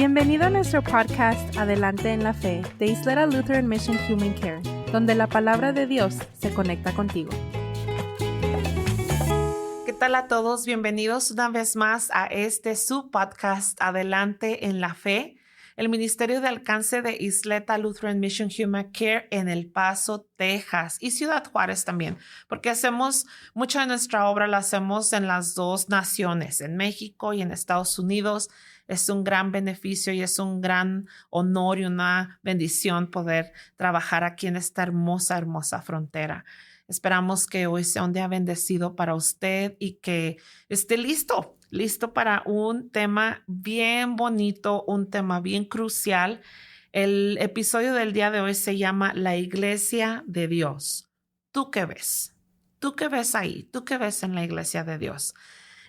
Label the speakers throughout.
Speaker 1: Bienvenido a nuestro podcast Adelante en la Fe de Isleta Lutheran Mission Human Care, donde la palabra de Dios se conecta contigo.
Speaker 2: ¿Qué tal a todos? Bienvenidos una vez más a su podcast Adelante en la Fe, el Ministerio de Alcance de Isleta Lutheran Mission Human Care en El Paso, Texas y Ciudad Juárez también, porque hacemos mucha de nuestra obra, la hacemos en las dos naciones, en México y en Estados Unidos. Es un gran beneficio y es un gran honor y una bendición poder trabajar aquí en esta hermosa, hermosa frontera. Esperamos que hoy sea un día bendecido para usted y que esté listo para un tema bien bonito, un tema bien crucial. El episodio del día de hoy se llama La Iglesia de Dios. ¿Tú qué ves? ¿Tú qué ves ahí? ¿Tú qué ves en la Iglesia de Dios?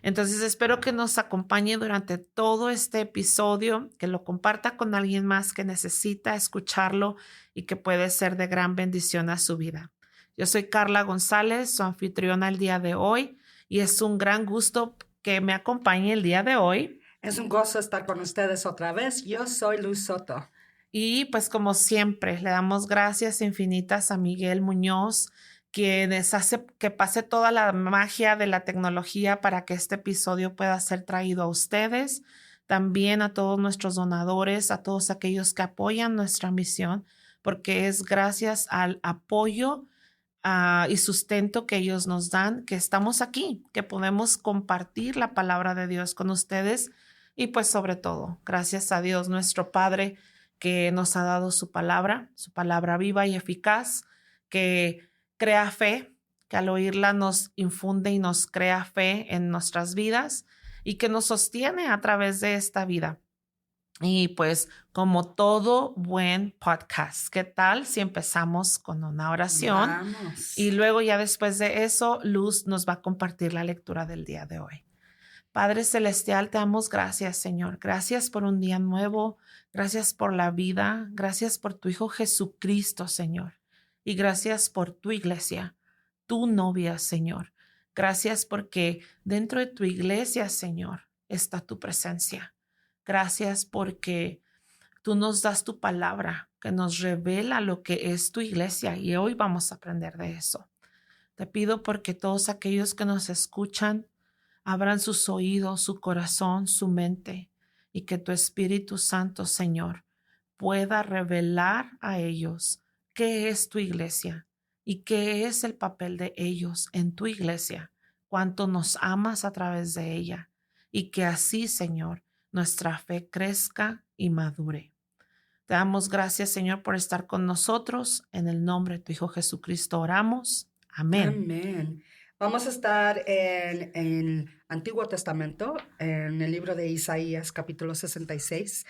Speaker 2: Entonces espero que nos acompañe durante todo este episodio, que lo comparta con alguien más que necesita escucharlo y que puede ser de gran bendición a su vida. Yo soy Carla González, su anfitriona el día de hoy, y es un gran gusto que me acompañe el día de hoy.
Speaker 3: Es un gozo estar con ustedes otra vez. Yo soy Luz Soto.
Speaker 2: Y pues como siempre, le damos gracias infinitas a Miguel Muñoz, quien hace que pase toda la magia de la tecnología para que este episodio pueda ser traído a ustedes. También a todos nuestros donadores, a todos aquellos que apoyan nuestra misión, porque es gracias al apoyo y sustento que ellos nos dan, que estamos aquí, que podemos compartir la palabra de Dios con ustedes y pues sobre todo, gracias a Dios nuestro Padre que nos ha dado su palabra viva y eficaz, que crea fe, que al oírla nos infunde y nos crea fe en nuestras vidas y que nos sostiene a través de esta vida. Y pues como todo buen podcast, ¿qué tal si empezamos con una oración?
Speaker 3: Vamos.
Speaker 2: Y luego ya después de eso, Luz nos va a compartir la lectura del día de hoy. Padre Celestial, te damos gracias, Señor. Gracias por un día nuevo. Gracias por la vida. Gracias por tu Hijo Jesucristo, Señor. Y gracias por tu iglesia, tu novia, Señor. Gracias porque dentro de tu iglesia, Señor, está tu presencia. Gracias porque tú nos das tu palabra que nos revela lo que es tu iglesia y hoy vamos a aprender de eso. Te pido porque todos aquellos que nos escuchan abran sus oídos, su corazón, su mente y que tu Espíritu Santo, Señor, pueda revelar a ellos qué es tu iglesia y qué es el papel de ellos en tu iglesia, cuánto nos amas a través de ella y que así, Señor, nuestra fe crezca y madure. Te damos gracias, Señor, por estar con nosotros. En el nombre de tu Hijo Jesucristo oramos. Amén.
Speaker 3: Amén. Vamos a estar en el Antiguo Testamento, en el libro de Isaías, capítulo 66.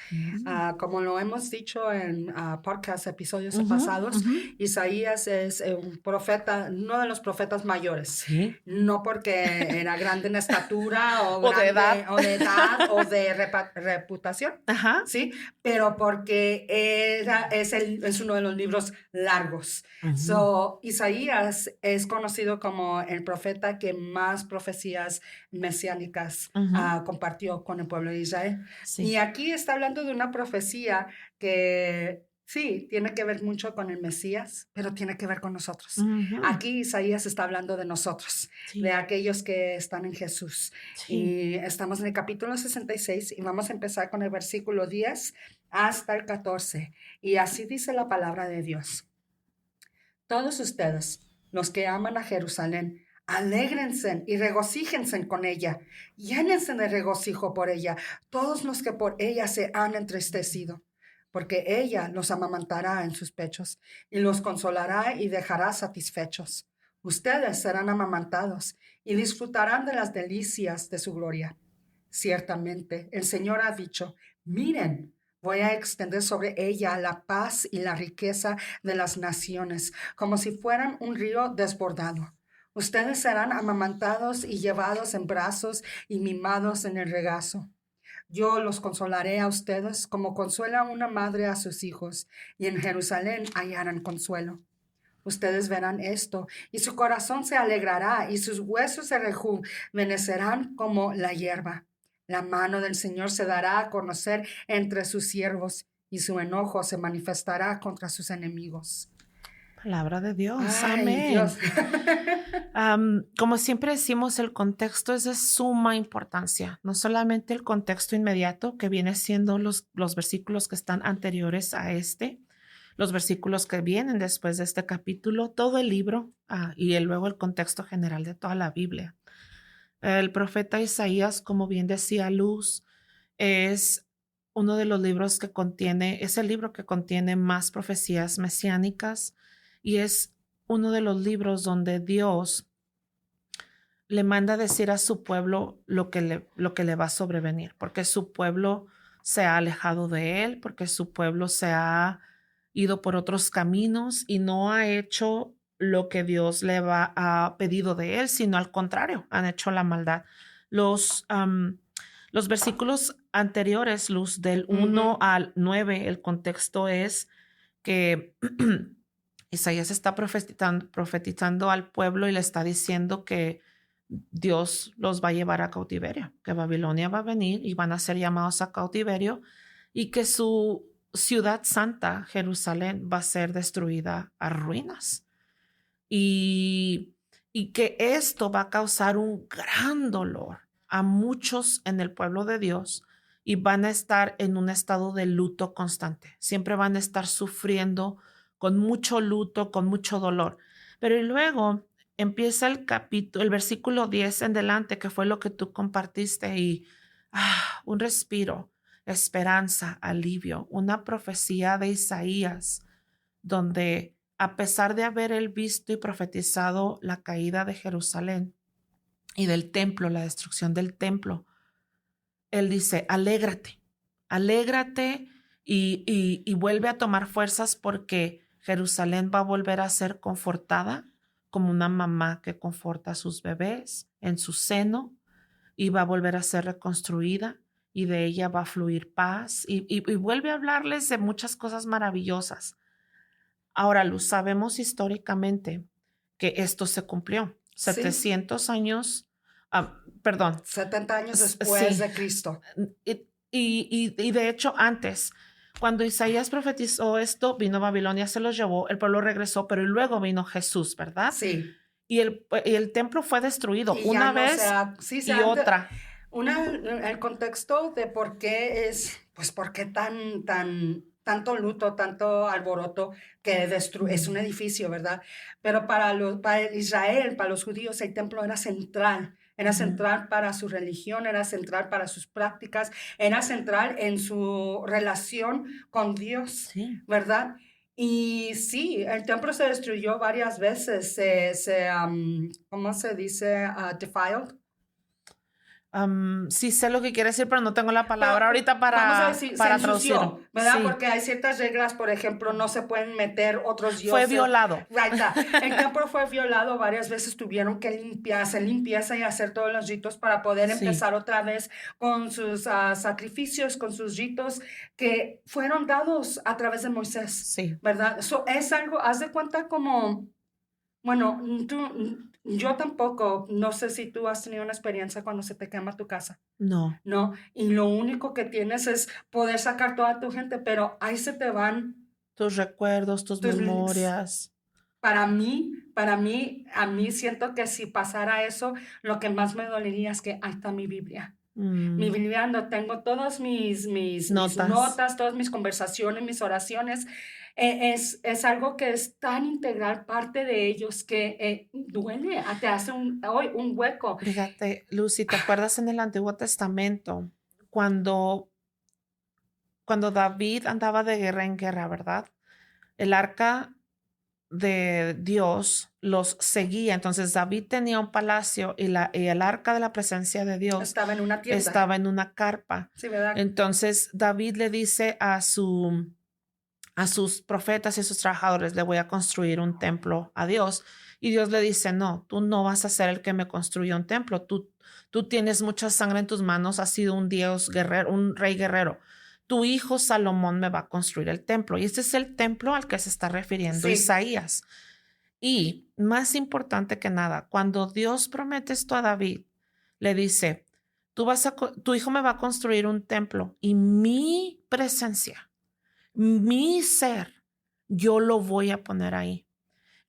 Speaker 3: Como lo hemos dicho en podcast, episodios pasados, Isaías es un profeta, uno de los profetas mayores.
Speaker 2: Sí.
Speaker 3: No porque era grande en estatura
Speaker 2: O de edad.
Speaker 3: o de edad o de reputación,
Speaker 2: Ajá.
Speaker 3: ¿sí? Pero porque es uno de los libros largos. Isaías es conocido como el profeta que más profecías mesiánicas compartió con el pueblo de Israel.
Speaker 2: Sí.
Speaker 3: Y aquí está hablando de una profecía que sí, tiene que ver mucho con el Mesías, pero tiene que ver con nosotros. Aquí Isaías está hablando de nosotros, de aquellos que están en Jesús.
Speaker 2: Sí.
Speaker 3: Y estamos en el capítulo 66 y vamos a empezar con el versículo 10 hasta el 14. Y así dice la palabra de Dios. Todos ustedes, los que aman a Jerusalén, alégrense y regocíjense con ella. Llénense de regocijo por ella, todos los que por ella se han entristecido, porque ella los amamantará en sus pechos y los consolará y dejará satisfechos. Ustedes serán amamantados y disfrutarán de las delicias de su gloria. Ciertamente, el Señor ha dicho, miren, voy a extender sobre ella la paz y la riqueza de las naciones, como si fueran un río desbordado. Ustedes serán amamantados y llevados en brazos y mimados en el regazo. Yo los consolaré a ustedes como consuela una madre a sus hijos, y en Jerusalén hallarán consuelo. Ustedes verán esto, y su corazón se alegrará, y sus huesos se rejuvenecerán como la hierba. La mano del Señor se dará a conocer entre sus siervos y su enojo se manifestará contra sus enemigos.
Speaker 2: Palabra de Dios.
Speaker 3: Ay,
Speaker 2: Amén.
Speaker 3: Dios.
Speaker 2: Como siempre decimos, el contexto es de suma importancia. No solamente el contexto inmediato, que viene siendo los versículos que están anteriores a los versículos que vienen después de este capítulo, todo el libro y luego el contexto general de toda la Biblia. El profeta Isaías, como bien decía Luz, es uno de los libros que es el libro que contiene más profecías mesiánicas y es uno de los libros donde Dios le manda a decir a su pueblo lo que le va a sobrevenir, porque su pueblo se ha alejado de él, porque su pueblo se ha ido por otros caminos y no ha hecho lo que Dios le ha pedido de él, sino al contrario, han hecho la maldad. Los versículos anteriores, Luz, del 1 al 9, el contexto es que Isaías está profetizando al pueblo y le está diciendo que Dios los va a llevar a cautiverio, que Babilonia va a venir y van a ser llamados a cautiverio y que su ciudad santa, Jerusalén, va a ser destruida a ruinas. Y que esto va a causar un gran dolor a muchos en el pueblo de Dios y van a estar en un estado de luto constante. Siempre van a estar sufriendo con mucho luto, con mucho dolor. Pero luego empieza el versículo 10 en delante, que fue lo que tú compartiste, y un respiro, esperanza, alivio, una profecía de Isaías, donde a pesar de haber él visto y profetizado la caída de Jerusalén y del templo, la destrucción del templo, él dice, alégrate y vuelve a tomar fuerzas porque Jerusalén va a volver a ser confortada como una mamá que conforta a sus bebés en su seno y va a volver a ser reconstruida y de ella va a fluir paz y vuelve a hablarles de muchas cosas maravillosas. Ahora, Luz, sabemos históricamente que esto se cumplió.
Speaker 3: Sí.
Speaker 2: 700 años,
Speaker 3: 70 años después
Speaker 2: sí.
Speaker 3: de Cristo.
Speaker 2: Y de hecho antes, cuando Isaías profetizó esto, vino Babilonia, se los llevó, el pueblo regresó, pero luego vino Jesús, ¿verdad?
Speaker 3: Sí.
Speaker 2: Y el templo fue destruido
Speaker 3: Y
Speaker 2: una vez y otra.
Speaker 3: El contexto de por qué por qué tanto luto, tanto alboroto que es un edificio, ¿verdad? Pero para Israel, para los judíos, el templo era central. Era central para su religión, era central para sus prácticas, era central en su relación con Dios,
Speaker 2: Sí.
Speaker 3: ¿verdad? Y sí, el templo se destruyó varias veces, ¿cómo se dice? Defiled.
Speaker 2: Sí sé lo que quiere decir, pero no tengo la palabra
Speaker 3: Pero,
Speaker 2: ahorita para traducir.
Speaker 3: ¿Verdad?
Speaker 2: Sí.
Speaker 3: Porque hay ciertas reglas, por ejemplo, no se pueden meter otros dioses.
Speaker 2: Fue violado.
Speaker 3: Right. El templo fue violado varias veces, tuvieron que hacer limpieza y hacer todos los ritos para poder empezar otra vez con sus sacrificios, con sus ritos que fueron dados a través de Moisés.
Speaker 2: Sí.
Speaker 3: ¿Verdad? Es algo, haz de cuenta como, bueno, yo tampoco, no sé si tú has tenido una experiencia cuando se te quema tu casa.
Speaker 2: No.
Speaker 3: No, y lo único que tienes es poder sacar toda tu gente, pero ahí se te van
Speaker 2: tus recuerdos, tus memorias.
Speaker 3: Para mí, a mí siento que si pasara eso, lo que más me dolería es que ahí está mi Biblia. Mi Biblia donde tengo todas mis notas, todas mis conversaciones, mis oraciones. Es algo que es tan integral, parte de ellos, que duele, te hace un hueco.
Speaker 2: Fíjate, Lucy, ¿te acuerdas en el Antiguo Testamento cuando David andaba de guerra en guerra, verdad? El arca de Dios los seguía. Entonces David tenía un palacio y el arca de la presencia de Dios
Speaker 3: estaba en una tienda.
Speaker 2: Estaba en una carpa.
Speaker 3: Sí, ¿verdad?
Speaker 2: Entonces David le dice a sus profetas y a sus trabajadores, le voy a construir un templo a Dios. Y Dios le dice, no, tú no vas a ser el que me construya un templo. Tú tienes mucha sangre en tus manos, has sido un Dios guerrero, un rey guerrero. Tu hijo Salomón me va a construir el templo. Y este es el templo al que se está refiriendo Isaías. Y más importante que nada, cuando Dios promete esto a David, le dice, tu hijo me va a construir un templo y mi presencia, mi ser, yo lo voy a poner ahí.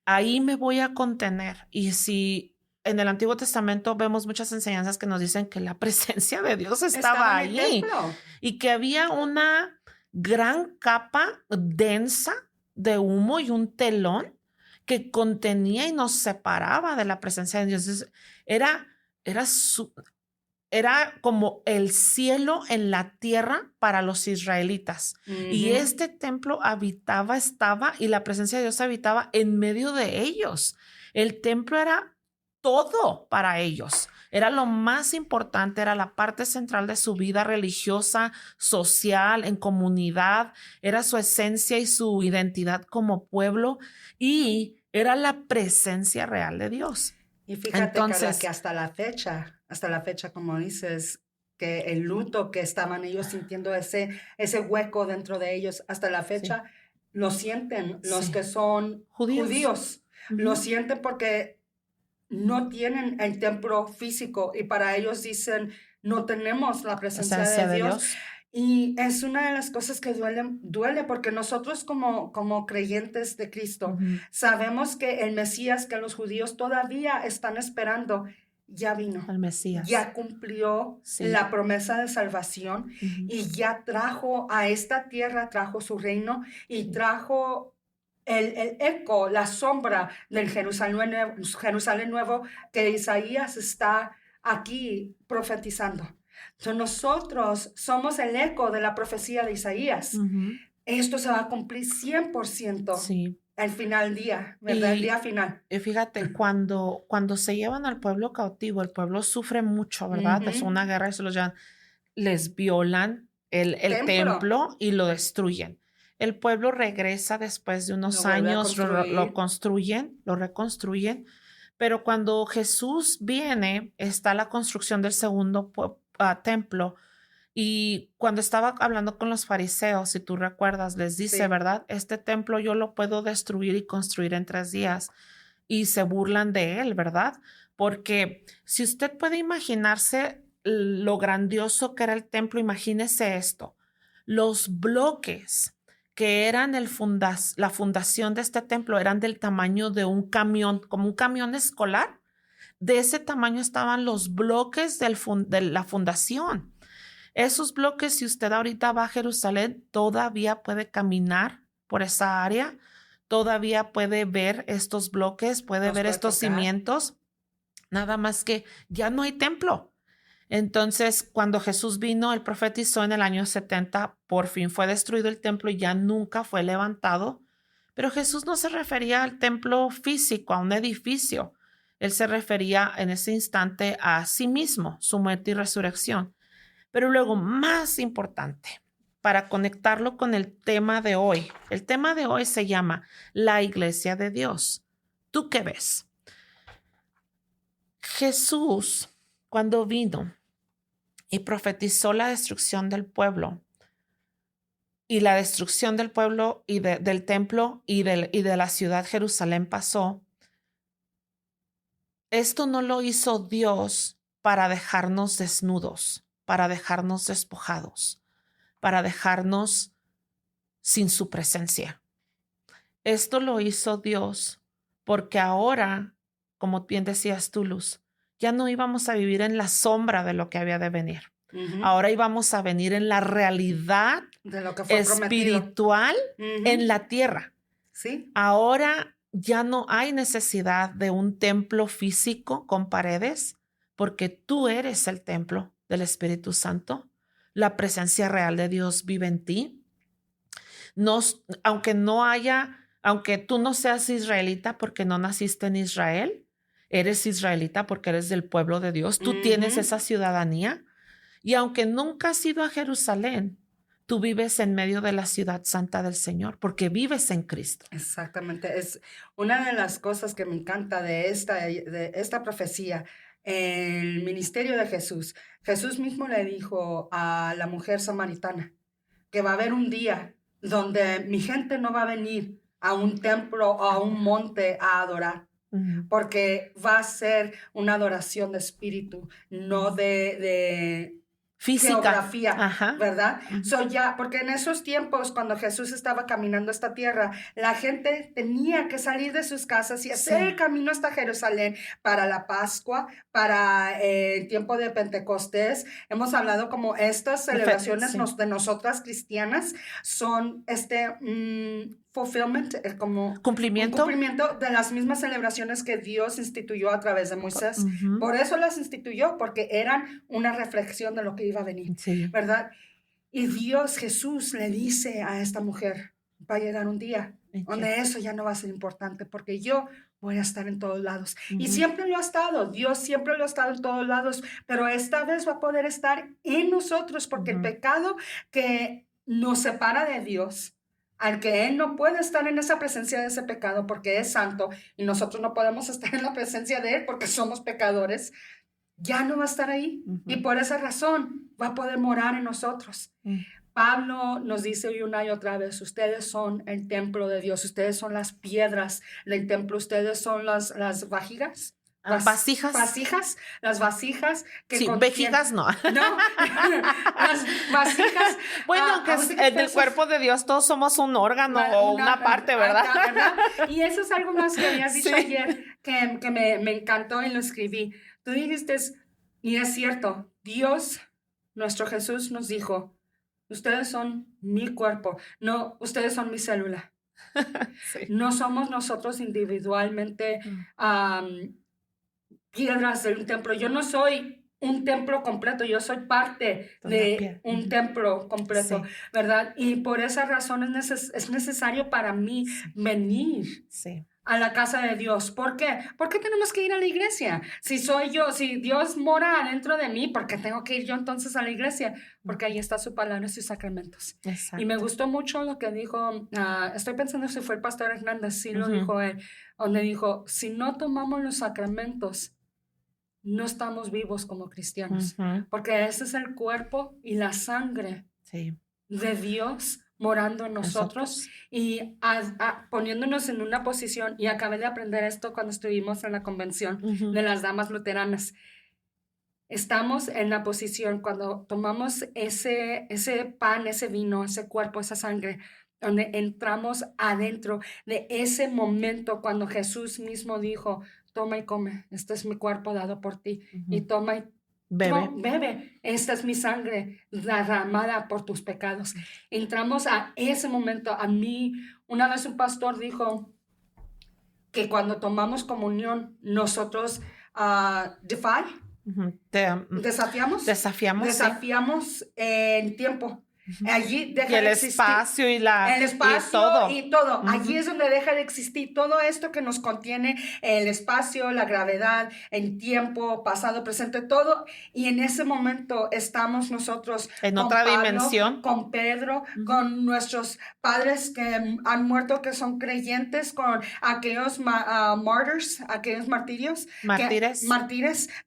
Speaker 2: Ahí me voy a contener. Y si en el Antiguo Testamento vemos muchas enseñanzas que nos dicen que la presencia de Dios estaba
Speaker 3: en el
Speaker 2: ahí
Speaker 3: templo.
Speaker 2: y que había una gran capa densa de humo y un telón que contenía y nos separaba de la presencia de Dios. Entonces, era como el cielo en la tierra para los israelitas. Y este templo estaba, y la presencia de Dios habitaba en medio de ellos. El templo era todo para ellos. Era lo más importante, era la parte central de su vida religiosa, social, en comunidad. Era su esencia y su identidad como pueblo, y era la presencia real de Dios.
Speaker 3: Y fíjate,
Speaker 2: Entonces,
Speaker 3: Carla, que hasta la fecha, como dices, que el luto que estaban ellos sintiendo, ese hueco dentro de ellos, hasta la fecha, lo sienten los
Speaker 2: Sí.
Speaker 3: que son judíos. Lo sienten porque no tienen el templo físico y para ellos dicen, no tenemos la presencia de Dios. Y es una de las cosas que duele porque nosotros como creyentes de Cristo sabemos que el Mesías que los judíos todavía están esperando ya vino.
Speaker 2: El Mesías.
Speaker 3: Ya cumplió la promesa de salvación y ya trajo a esta tierra, trajo su reino y trajo el eco, la sombra del Jerusalén nuevo que Isaías está aquí profetizando. So, nosotros somos el eco de la profecía de Isaías. Esto se va a cumplir 100% al final del día, ¿verdad? El día final.
Speaker 2: Y fíjate, cuando se llevan al pueblo cautivo, el pueblo sufre mucho, ¿verdad? Es una guerra y se los llevan. Les violan el templo y lo destruyen. El pueblo regresa después de unos años, lo construyen, lo reconstruyen. Pero cuando Jesús viene, está la construcción del segundo templo. Y cuando estaba hablando con los fariseos, si tú recuerdas, les dice, ¿verdad? Este templo yo lo puedo destruir y construir en 3 días. Y se burlan de él, ¿verdad? Porque si usted puede imaginarse lo grandioso que era el templo, imagínese esto. Los bloques que eran la fundación de este templo eran del tamaño de un camión, como un camión escolar. De ese tamaño estaban los bloques de la fundación. Esos bloques, si usted ahorita va a Jerusalén, todavía puede caminar por esa área, todavía puede ver estos bloques, puede ver estos cimientos, nada más que ya no hay templo. Entonces, cuando Jesús vino, él profetizó en el año 70, por fin fue destruido el templo y ya nunca fue levantado. Pero Jesús no se refería al templo físico, a un edificio. Él se refería en ese instante a sí mismo, su muerte y resurrección. Pero luego, más importante, para conectarlo con el tema de hoy, el tema de hoy se llama la Iglesia de Dios. ¿Tú qué ves? Jesús, cuando vino y profetizó la destrucción del pueblo, y la destrucción del pueblo y del templo y de la ciudad Jerusalén pasó, esto no lo hizo Dios para dejarnos desnudos, para dejarnos despojados, para dejarnos sin su presencia. Esto lo hizo Dios porque ahora, como bien decías tú, Luz, ya no íbamos a vivir en la sombra de lo que había de venir. Ahora íbamos a venir en la realidad
Speaker 3: de lo que fue
Speaker 2: espiritual en la tierra.
Speaker 3: ¿Sí?
Speaker 2: Ahora ya no hay necesidad de un templo físico con paredes, porque tú eres el templo del Espíritu Santo. La presencia real de Dios vive en ti. Aunque tú no seas israelita porque no naciste en Israel, eres israelita porque eres del pueblo de Dios. Tú tienes esa ciudadanía. Y aunque nunca has ido a Jerusalén, tú vives en medio de la ciudad santa del Señor, porque vives en Cristo.
Speaker 3: Exactamente. Es una de las cosas que me encanta de esta profecía, el ministerio de Jesús. Jesús mismo le dijo a la mujer samaritana que va a haber un día donde mi gente no va a venir a un templo o a un monte a adorar. porque va a ser una adoración de espíritu, no de
Speaker 2: Física.
Speaker 3: geografía,
Speaker 2: Ajá.
Speaker 3: ¿verdad? Porque en esos tiempos, cuando Jesús estaba caminando esta tierra, la gente tenía que salir de sus casas y hacer el camino hasta Jerusalén para la Pascua, para el tiempo de Pentecostés. Hemos hablado como estas celebraciones de nosotras cristianas son fulfillment, como
Speaker 2: cumplimiento
Speaker 3: de las mismas celebraciones que Dios instituyó a través de Moisés. Por eso las instituyó, porque eran una reflexión de lo que iba a venir, ¿verdad? Y Dios, Jesús, le dice a esta mujer, va a llegar un día donde eso ya no va a ser importante, porque yo voy a estar en todos lados. Y siempre lo ha estado, Dios siempre lo ha estado en todos lados, pero esta vez va a poder estar en nosotros, porque el pecado que nos separa de Dios, al que Él no puede estar en esa presencia de ese pecado porque es santo y nosotros no podemos estar en la presencia de Él porque somos pecadores, ya no va a estar ahí. Y por esa razón va a poder morar en nosotros. Pablo nos dice hoy una y otra vez, ustedes son el templo de Dios, ustedes son las piedras del templo, ustedes son las vasijas. Las vasijas que
Speaker 2: vejigas no.
Speaker 3: No, las vasijas.
Speaker 2: Bueno, que del cuerpo de Dios todos somos un órgano o una parte, ¿verdad?
Speaker 3: Y eso es algo más que habías dicho ayer que me encantó y lo escribí. Tú dijiste, y es cierto, Dios, nuestro Jesús nos dijo, ustedes son mi cuerpo, no, ustedes son mi célula. No somos nosotros individualmente piedras de un templo. Yo no soy un templo completo, yo soy parte de un templo completo, ¿verdad? Y por esa razón es necesario para mí venir a la casa de Dios. ¿Por qué? ¿Por qué tenemos que ir a la iglesia? Si Dios mora adentro de mí, ¿por qué tengo que ir yo entonces a la iglesia? Porque ahí está su palabra y sus sacramentos. Exacto. Y me gustó mucho lo que dijo, estoy pensando si fue el pastor Hernández, sí lo dijo él, donde dijo, si no tomamos los sacramentos, no estamos vivos como cristianos, porque ese es el cuerpo y la sangre de Dios morando en nosotros y poniéndonos en una posición, y acabé de aprender esto cuando estuvimos en la convención de las damas luteranas. Estamos en la posición cuando tomamos ese pan, ese vino, ese cuerpo, esa sangre, donde entramos adentro de ese momento cuando Jesús mismo dijo, toma y come, este es mi cuerpo dado por ti, y toma y bebe, esta es mi sangre derramada por tus pecados. Entramos a ese momento. A mí, una vez un pastor dijo que cuando tomamos comunión, nosotros desafiamos el tiempo. Allí deja
Speaker 2: el
Speaker 3: de existir
Speaker 2: espacio y
Speaker 3: todo. Y todo. Allí es donde deja de existir todo esto que nos contiene, el espacio, la gravedad, el tiempo, pasado, presente, todo. Y en ese momento estamos nosotros
Speaker 2: en otra dimensión.
Speaker 3: Con Pedro, con nuestros padres que han muerto, que son creyentes, con aquellos mártires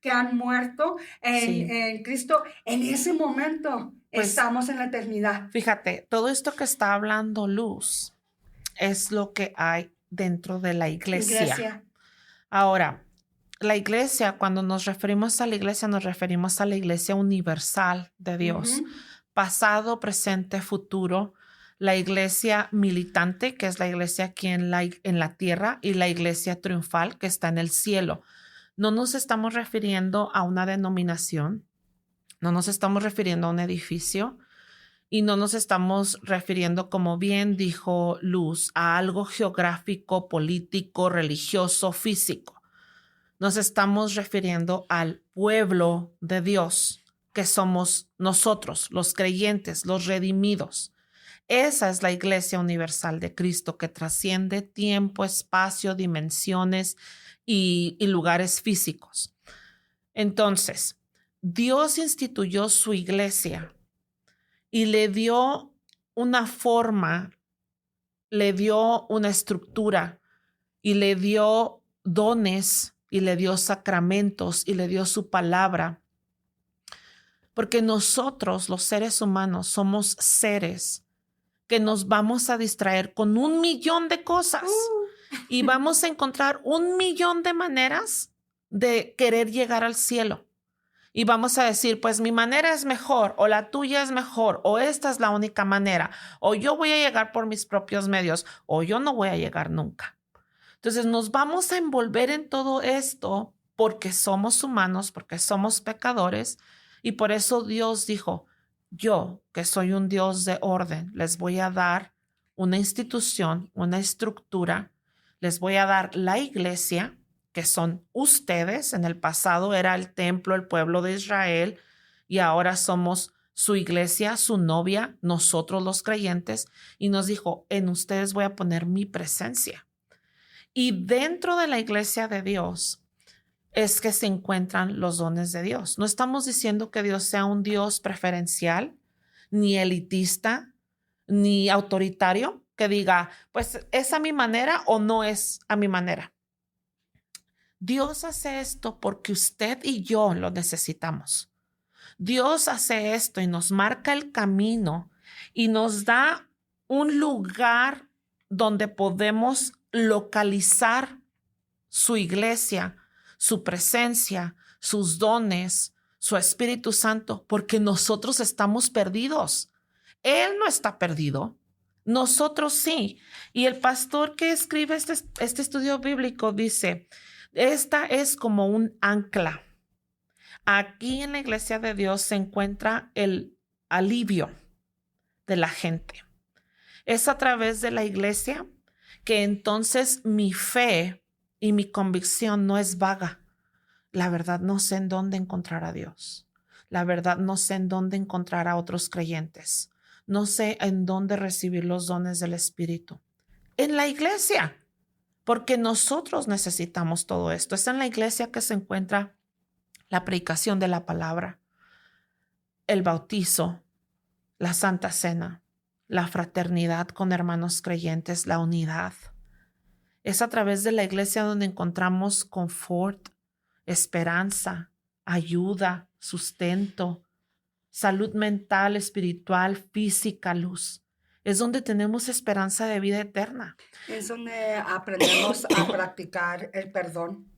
Speaker 3: que han muerto en Cristo. En ese momento estamos en la eternidad.
Speaker 2: Fíjate, todo esto que está hablando Luz es lo que hay dentro de la iglesia. Ahora, la iglesia, cuando nos referimos a la iglesia, nos referimos a la iglesia universal de Dios. Pasado, presente, futuro. La iglesia militante, que es la iglesia aquí en la tierra, y la iglesia triunfal, que está en el cielo. No nos estamos refiriendo a una denominación. No nos estamos refiriendo a un edificio y no nos estamos refiriendo, como bien dijo Luz, a algo geográfico, político, religioso, físico. Nos estamos refiriendo al pueblo de Dios, que somos nosotros, los creyentes, los redimidos. Esa es la iglesia universal de Cristo que trasciende tiempo, espacio, dimensiones y lugares físicos. Entonces, Dios instituyó su iglesia y le dio una forma, le dio una estructura y le dio dones y le dio sacramentos y le dio su palabra. Porque nosotros, los seres humanos, somos seres que nos vamos a distraer con 1,000,000 de cosas. Y vamos a encontrar 1,000,000 de maneras de querer llegar al cielo. Y vamos a decir, pues mi manera es mejor, o la tuya es mejor, o esta es la única manera, o yo voy a llegar por mis propios medios, o yo no voy a llegar nunca. Entonces nos vamos a envolver en todo esto porque somos humanos, porque somos pecadores, y por eso Dios dijo, yo, que soy un Dios de orden, les voy a dar una institución, una estructura, les voy a dar la iglesia, que son ustedes. En el pasado era el templo, el pueblo de Israel, y ahora somos su iglesia, su novia, nosotros los creyentes, y nos dijo, en ustedes voy a poner mi presencia. Y dentro de la iglesia de Dios es que se encuentran los dones de Dios. No estamos diciendo que Dios sea un Dios preferencial, ni elitista, ni autoritario, que diga, pues es a mi manera o no es a mi manera. Dios hace esto porque usted y yo lo necesitamos. Dios hace esto y nos marca el camino y nos da un lugar donde podemos localizar su iglesia, su presencia, sus dones, su Espíritu Santo, porque nosotros estamos perdidos. Él no está perdido, nosotros sí. Y el pastor que escribe este estudio bíblico dice, esta es como un ancla. Aquí en la iglesia de Dios se encuentra el alivio de la gente. Es a través de la iglesia que entonces mi fe y mi convicción no es vaga. La verdad no sé en dónde encontrar a Dios. La verdad no sé en dónde encontrar a otros creyentes. No sé en dónde recibir los dones del Espíritu. En la iglesia, porque nosotros necesitamos todo esto. Es en la iglesia que se encuentra la predicación de la palabra, el bautizo, la Santa Cena, la fraternidad con hermanos creyentes, la unidad. Es a través de la iglesia donde encontramos confort, esperanza, ayuda, sustento, salud mental, espiritual, física, luz. Es donde tenemos esperanza de vida eterna.
Speaker 3: Es donde aprendemos a practicar el perdón,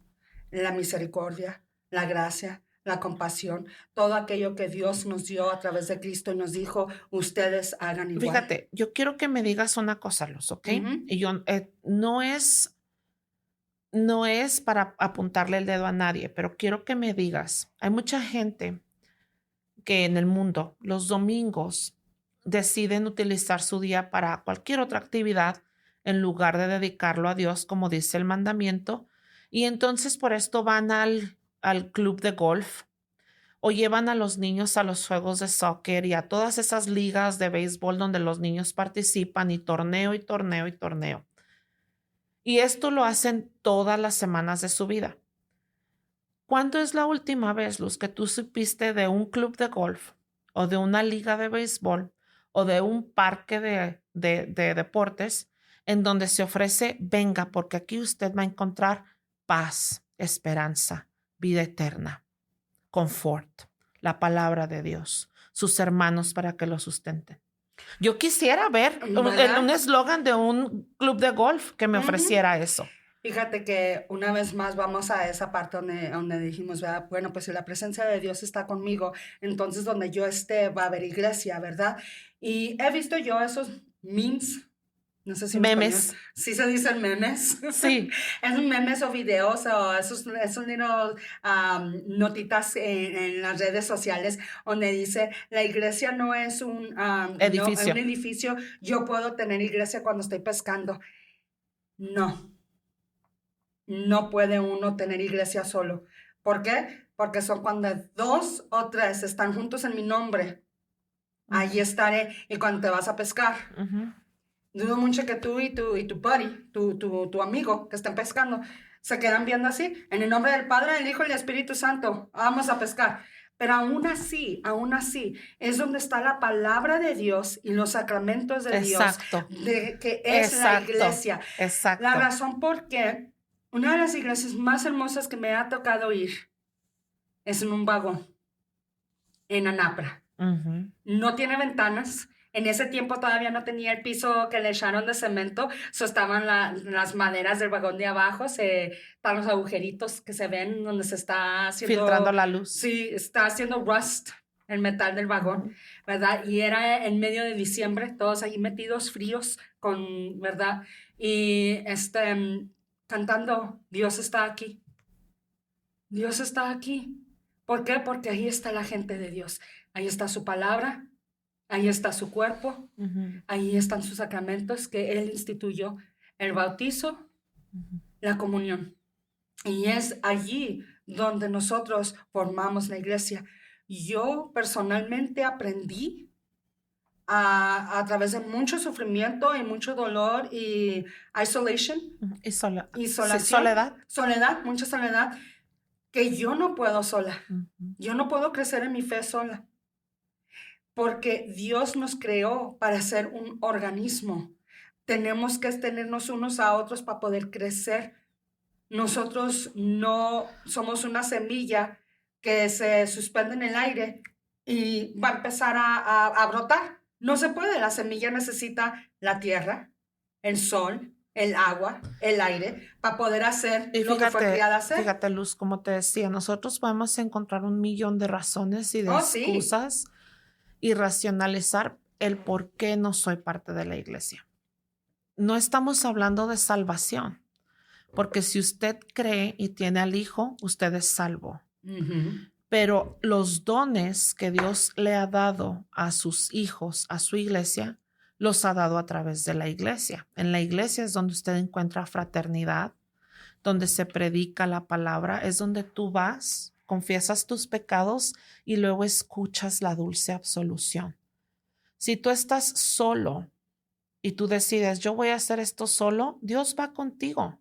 Speaker 3: la misericordia, la gracia, la compasión, todo aquello que Dios nos dio a través de Cristo y nos dijo, ustedes hagan igual.
Speaker 2: Fíjate, yo quiero que me digas una cosa, Luz, ¿ok? Y yo no es para apuntarle el dedo a nadie, pero quiero que me digas, hay mucha gente que en el mundo los domingos deciden utilizar su día para cualquier otra actividad en lugar de dedicarlo a Dios, como dice el mandamiento, y entonces por esto van al club de golf o llevan a los niños a los juegos de soccer y a todas esas ligas de béisbol donde los niños participan y torneo y torneo y torneo. Y esto lo hacen todas las semanas de su vida. ¿Cuándo es la última vez, Luz, que tú supiste de un club de golf o de una liga de béisbol o de un parque de deportes en donde se ofrece, venga, porque aquí usted va a encontrar paz, esperanza, vida eterna, confort, la palabra de Dios, sus hermanos para que lo sustenten? Yo quisiera ver un eslogan de un club de golf que me ofreciera eso.
Speaker 3: Fíjate que una vez más vamos a esa parte donde dijimos, ¿verdad? Bueno, pues si la presencia de Dios está conmigo, entonces donde yo esté va a haber iglesia, ¿verdad? Y he visto yo esos memes, no sé si
Speaker 2: memes.
Speaker 3: Español, sí se dicen memes.
Speaker 2: Sí.
Speaker 3: Esos memes o videos o esos notitas en las redes sociales donde dice, la iglesia no es un
Speaker 2: edificio.
Speaker 3: No, un edificio, yo puedo tener iglesia cuando estoy pescando. No puede uno tener iglesia solo. ¿Por qué? Porque son cuando 2 o 3 están juntos en mi nombre. Allí estaré. Y cuando te vas a pescar, dudo mucho que tú y tu buddy, tu amigo que estén pescando, se quedan viendo así. En el nombre del Padre, del Hijo y del Espíritu Santo, vamos a pescar. Pero aún así, es donde está la palabra de Dios y los sacramentos de
Speaker 2: Exacto.
Speaker 3: Dios, que es la iglesia.
Speaker 2: Exacto.
Speaker 3: La razón por qué una de las iglesias más hermosas que me ha tocado ir es en un vagón, en Anapra. No tiene ventanas, En ese tiempo todavía no tenía el piso que le echaron de cemento, estaban las maderas del vagón de abajo, están los agujeritos que se ven donde se está haciendo...
Speaker 2: Filtrando la luz.
Speaker 3: Sí, está haciendo rust el metal del vagón, ¿verdad? Y era en medio de diciembre, todos ahí metidos fríos, ¿verdad? Y cantando, Dios está aquí. Dios está aquí. ¿Por qué? Porque ahí está la gente de Dios. Ahí está su palabra, ahí está su cuerpo, ahí están sus sacramentos que Él instituyó, el bautizo, la comunión. Y es allí donde nosotros formamos la iglesia. Yo personalmente aprendí a través de mucho sufrimiento y mucho dolor y soledad, mucha soledad, que yo no puedo sola. Yo no puedo crecer en mi fe sola. Porque Dios nos creó para ser un organismo. Tenemos que tenernos unos a otros para poder crecer. Nosotros no somos una semilla que se suspende en el aire y va a empezar a brotar. No se puede. La semilla necesita la tierra, el sol, el agua, el aire, para poder hacer lo que fue criada a hacer.
Speaker 2: Fíjate, Luz, como te decía, nosotros podemos encontrar 1,000,000 de razones y de excusas. Sí. Y racionalizar el por qué no soy parte de la iglesia. No estamos hablando de salvación, porque si usted cree y tiene al Hijo, usted es salvo. Pero los dones que Dios le ha dado a sus hijos, a su iglesia, los ha dado a través de la iglesia. En la iglesia es donde usted encuentra fraternidad, donde se predica la palabra, es donde tú vas, confiesas tus pecados y luego escuchas la dulce absolución. Si tú estás solo y tú decides, yo voy a hacer esto solo, Dios va contigo.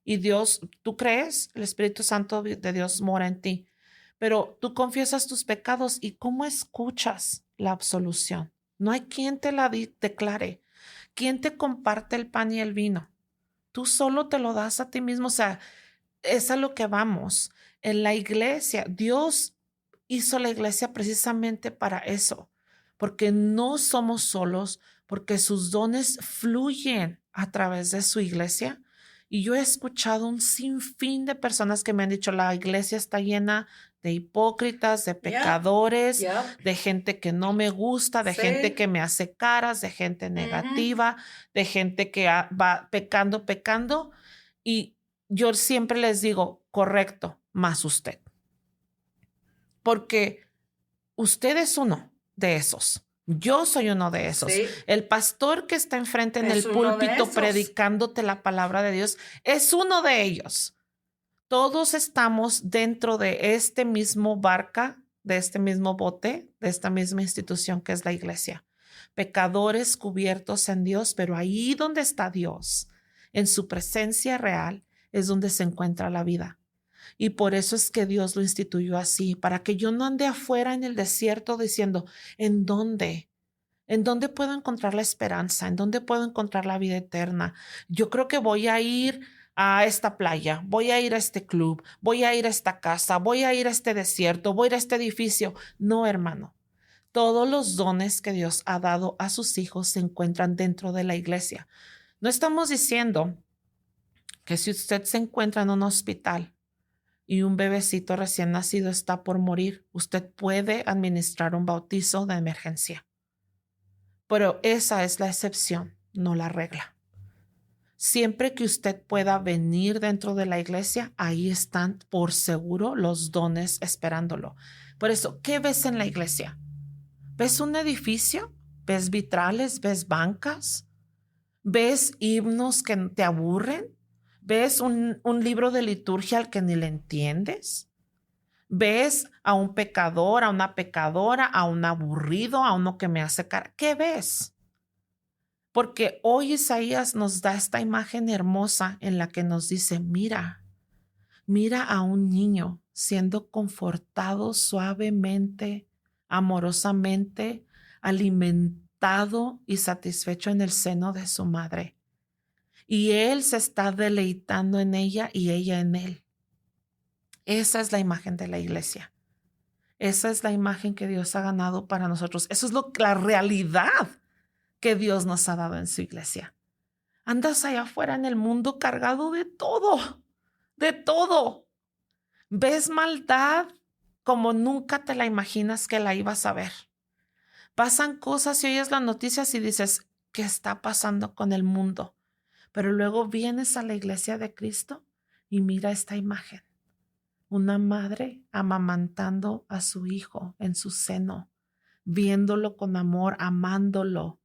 Speaker 2: Y Dios, tú crees, el Espíritu Santo de Dios mora en ti. Pero tú confiesas tus pecados y ¿cómo escuchas la absolución? No hay quien te la declare. ¿Quién te comparte el pan y el vino? Tú solo te lo das a ti mismo. O sea, es a lo que vamos. En la iglesia, Dios hizo la iglesia precisamente para eso, porque no somos solos, porque sus dones fluyen a través de su iglesia. Y yo he escuchado un sinfín de personas que me han dicho, la iglesia está llena de hipócritas, de pecadores, de gente que no me gusta, de gente que me hace caras, de gente negativa, de gente que va pecando. Y yo siempre les digo, correcto, más usted. Porque usted es uno de esos. Yo soy uno de esos. Sí. El pastor que está enfrente en el púlpito predicándote la palabra de Dios es uno de ellos. Todos estamos dentro de este mismo barca, de este mismo bote, de esta misma institución que es la iglesia. Pecadores cubiertos en Dios, pero ahí donde está Dios, en su presencia real, es donde se encuentra la vida. Y por eso es que Dios lo instituyó así, para que yo no ande afuera en el desierto diciendo, ¿en dónde? ¿En dónde puedo encontrar la esperanza? ¿En dónde puedo encontrar la vida eterna? Yo creo que voy a ir a esta playa, voy a ir a este club, voy a ir a esta casa, voy a ir a este desierto, voy a ir a este edificio. No, hermano. Todos los dones que Dios ha dado a sus hijos se encuentran dentro de la iglesia. No estamos diciendo que si usted se encuentra en un hospital y un bebecito recién nacido está por morir, usted puede administrar un bautizo de emergencia. Pero esa es la excepción, no la regla. Siempre que usted pueda venir dentro de la iglesia, ahí están por seguro los dones esperándolo. Por eso, ¿qué ves en la iglesia? ¿Ves un edificio? ¿Ves vitrales? ¿Ves bancas? ¿Ves himnos que te aburren? ¿Ves un libro de liturgia al que ni le entiendes? ¿Ves a un pecador, a una pecadora, a un aburrido, a uno que me hace cara? ¿Qué ves? Porque hoy Isaías nos da esta imagen hermosa en la que nos dice, mira a un niño siendo confortado suavemente, amorosamente, alimentado y satisfecho en el seno de su madre. Y él se está deleitando en ella y ella en él. Esa es la imagen de la iglesia. Esa es la imagen que Dios ha ganado para nosotros. Eso es la realidad que Dios nos ha dado en su iglesia. Andas allá afuera en el mundo cargado de todo, de todo. Ves maldad como nunca te la imaginas que la ibas a ver. Pasan cosas y oyes las noticias y dices, ¿qué está pasando con el mundo? Pero luego vienes a la iglesia de Cristo y mira esta imagen. Una madre amamantando a su hijo en su seno, viéndolo con amor, amándolo,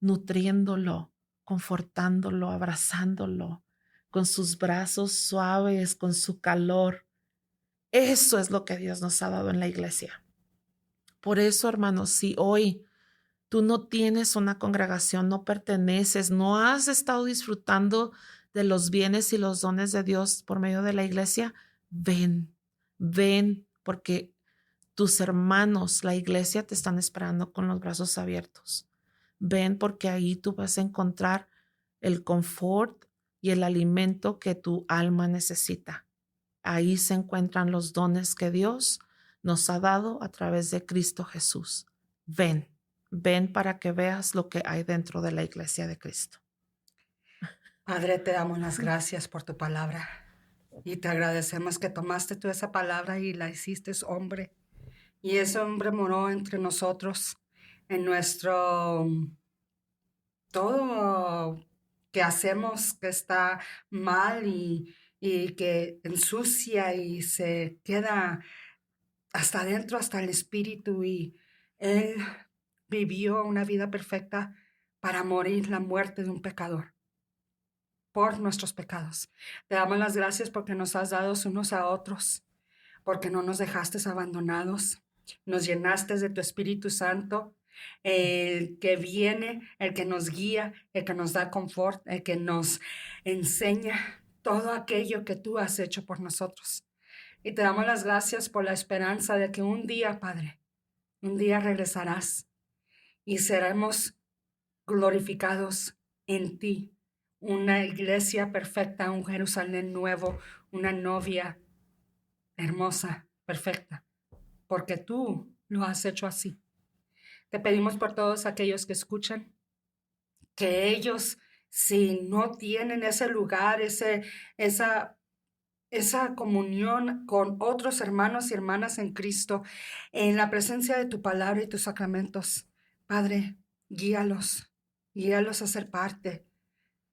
Speaker 2: nutriéndolo, confortándolo, abrazándolo, con sus brazos suaves, con su calor. Eso es lo que Dios nos ha dado en la iglesia. Por eso, hermanos, si hoy tú no tienes una congregación, no perteneces, no has estado disfrutando de los bienes y los dones de Dios por medio de la iglesia, ven, porque tus hermanos, la iglesia, te están esperando con los brazos abiertos. Ven porque ahí tú vas a encontrar el confort y el alimento que tu alma necesita. Ahí se encuentran los dones que Dios nos ha dado a través de Cristo Jesús. Ven para que veas lo que hay dentro de la iglesia de Cristo.
Speaker 3: Padre, te damos las gracias por tu palabra y te agradecemos que tomaste tú esa palabra y la hiciste hombre. Y ese hombre moró entre nosotros, en nuestro todo que hacemos que está mal y que ensucia y se queda hasta adentro, hasta el espíritu. Y Él vivió una vida perfecta para morir la muerte de un pecador por nuestros pecados. Te damos las gracias porque nos has dado unos a otros, porque no nos dejaste abandonados, nos llenaste de tu Espíritu Santo, el que viene, el que nos guía, el que nos da confort, el que nos enseña todo aquello que tú has hecho por nosotros. Y te damos las gracias por la esperanza de que un día, Padre, un día regresarás y seremos glorificados en ti. Una iglesia perfecta, un Jerusalén nuevo, una novia hermosa, perfecta, porque tú lo has hecho así. Te pedimos por todos aquellos que escuchan, que ellos, si no tienen ese lugar, esa comunión con otros hermanos y hermanas en Cristo, en la presencia de tu palabra y tus sacramentos, Padre, guíalos a ser parte.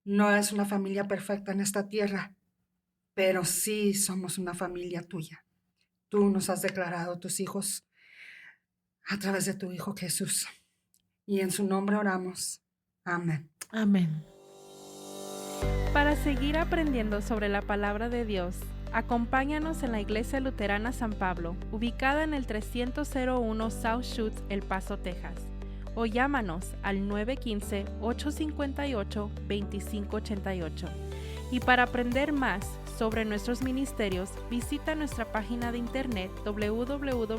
Speaker 3: No es una familia perfecta en esta tierra, pero sí somos una familia tuya. Tú nos has declarado tus hijos a través de tu Hijo Jesús. Y en su nombre oramos. Amén.
Speaker 2: Amén.
Speaker 1: Para seguir aprendiendo sobre la palabra de Dios, acompáñanos en la Iglesia Luterana San Pablo, ubicada en el 301 South Schutz, El Paso, Texas, o llámanos al 915-858-2588. Y para aprender más sobre nuestros ministerios, visita nuestra página de internet www.ylm.org.